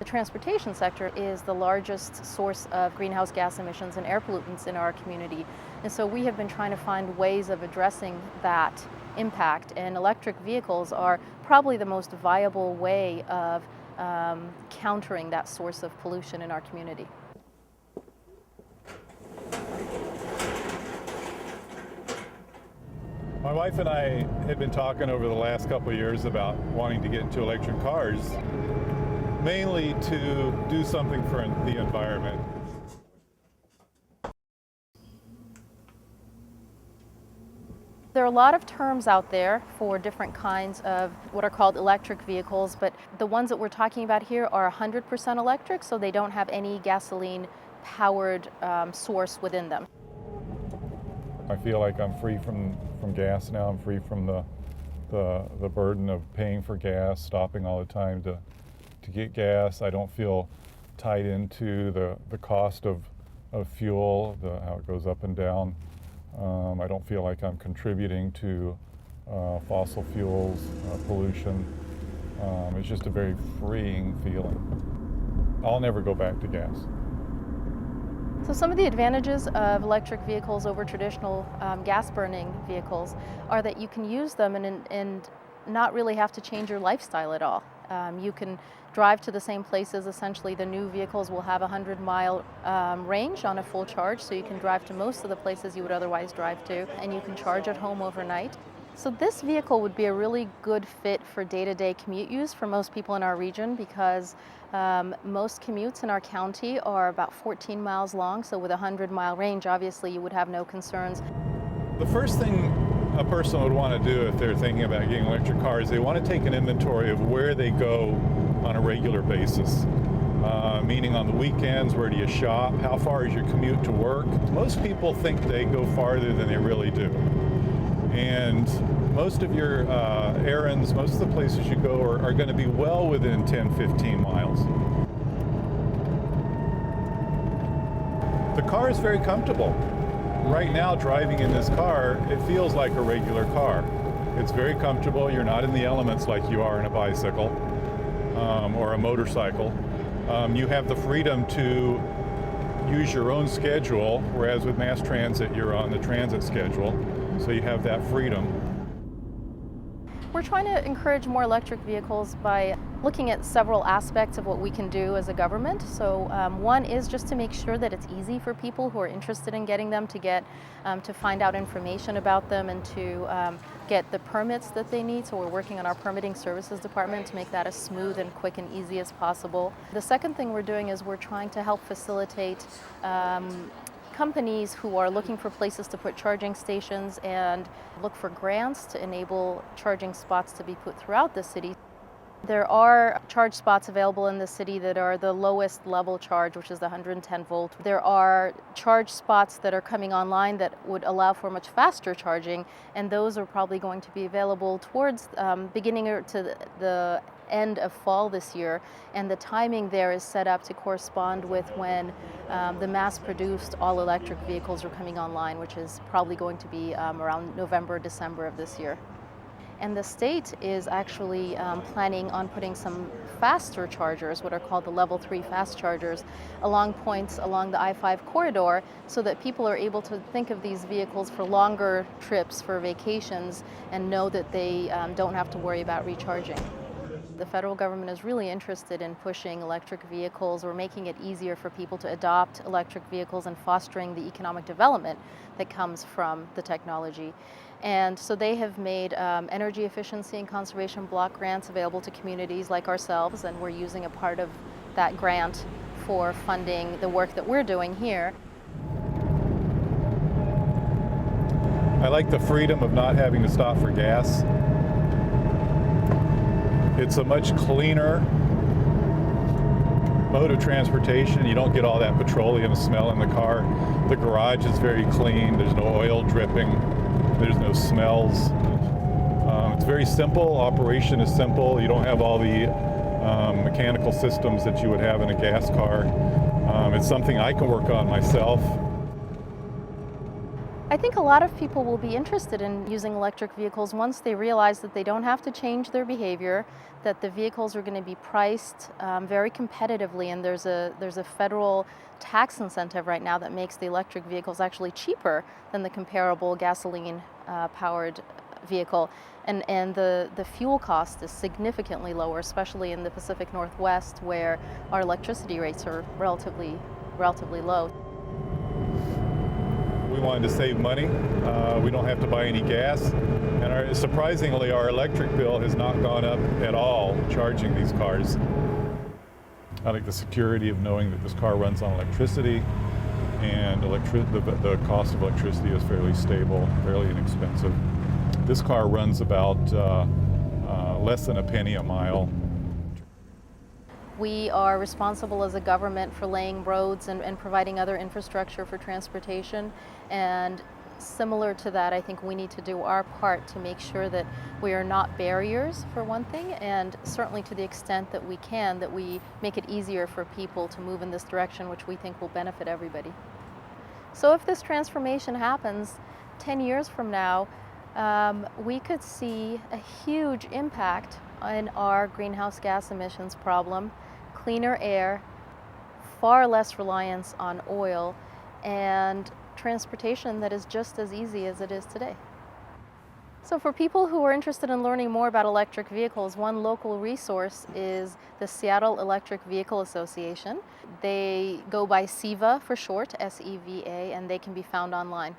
The transportation sector is the largest source of greenhouse gas emissions and air pollutants in our community. And so we have been trying to find ways of addressing that impact, and electric vehicles are probably the most viable way of countering that source of pollution in our community. My wife and I had been talking over the last couple of years about wanting to get into electric cars, mainly to do something for the environment. There are a lot of terms out there for different kinds of what are called electric vehicles, but the ones that we're talking about here are 100% electric, so they don't have any gasoline-powered source within them. I feel like I'm free from gas now. I'm free from the burden of paying for gas, stopping all the time to get gas. I don't feel tied into the cost of fuel, how it goes up and down. I don't feel like I'm contributing to fossil fuels, pollution. It's just a very freeing feeling. I'll never go back to gas. So some of the advantages of electric vehicles over traditional gas-burning vehicles are that you can use them and not really have to change your lifestyle at all. You can drive to the same places. Essentially, the new vehicles will have a 100-mile range on a full charge, so you can drive to most of the places you would otherwise drive to, and you can charge at home overnight. So this vehicle would be a really good fit for day-to-day commute use for most people in our region, because most commutes in our county are about 14 miles long, so with a 100-mile range, obviously you would have no concerns. The first thing a person would want to do if they're thinking about getting an electric car is they want to take an inventory of where they go on a regular basis. Meaning on the weekends, where do you shop? How far is your commute to work? Most people think they go farther than they really do. And most of your errands, most of the places you go are going to be well within 10, 15 miles. The car is very comfortable. Right now, driving in this car, it feels like a regular car. It's very comfortable. You're not in the elements like you are in a bicycle or a motorcycle. You have the freedom to use your own schedule, whereas with mass transit, you're on the transit schedule. So you have that freedom. We're trying to encourage more electric vehicles by looking at several aspects of what we can do as a government. So one is just to make sure that it's easy for people who are interested in getting them to find out information about them and to get the permits that they need. So we're working on our permitting services department to make that as smooth and quick and easy as possible. The second thing we're doing is we're trying to help facilitate companies who are looking for places to put charging stations and look for grants to enable charging spots to be put throughout the city. There are charge spots available in the city that are the lowest level charge, which is the 110 volt. There are charge spots that are coming online that would allow for much faster charging, and those are probably going to be available towards beginning to the end of fall this year, and the timing there is set up to correspond with when the mass-produced all-electric vehicles are coming online, which is probably going to be around November, December of this year. And the state is actually planning on putting some faster chargers, what are called the level 3 fast chargers, along points along the I-5 corridor, so that people are able to think of these vehicles for longer trips, for vacations, and know that they don't have to worry about recharging. The federal government is really interested in pushing electric vehicles or making it easier for people to adopt electric vehicles and fostering the economic development that comes from the technology. And so they have made energy efficiency and conservation block grants available to communities like ourselves, and we're using a part of that grant for funding the work that we're doing here. I like the freedom of not having to stop for gas. It's a much cleaner mode of transportation. You don't get all that petroleum smell in the car. The garage is very clean. There's no oil dripping. There's no smells. It's very simple. Operation is simple. You don't have all the mechanical systems that you would have in a gas car. It's something I can work on myself. I think a lot of people will be interested in using electric vehicles once they realize that they don't have to change their behavior, that the vehicles are going to be priced very competitively, and there's a federal tax incentive right now that makes the electric vehicles actually cheaper than the comparable gasoline powered vehicle. And the fuel cost is significantly lower, especially in the Pacific Northwest, where our electricity rates are relatively low. We wanted to save money. We don't have to buy any gas. And surprisingly, our electric bill has not gone up at all charging these cars. I like the security of knowing that this car runs on electricity, and the cost of electricity is fairly stable, fairly inexpensive. This car runs about less than a penny a mile. We are responsible as a government for laying roads and providing other infrastructure for transportation. And similar to that, I think we need to do our part to make sure that we are not barriers, for one thing, and certainly to the extent that we can, that we make it easier for people to move in this direction, which we think will benefit everybody. So if this transformation happens 10 years from now, we could see a huge impact in our greenhouse gas emissions problem, cleaner air, far less reliance on oil, and transportation that is just as easy as it is today. So for people who are interested in learning more about electric vehicles, one local resource is the Seattle Electric Vehicle Association. They go by SEVA for short, SEVA, and they can be found online.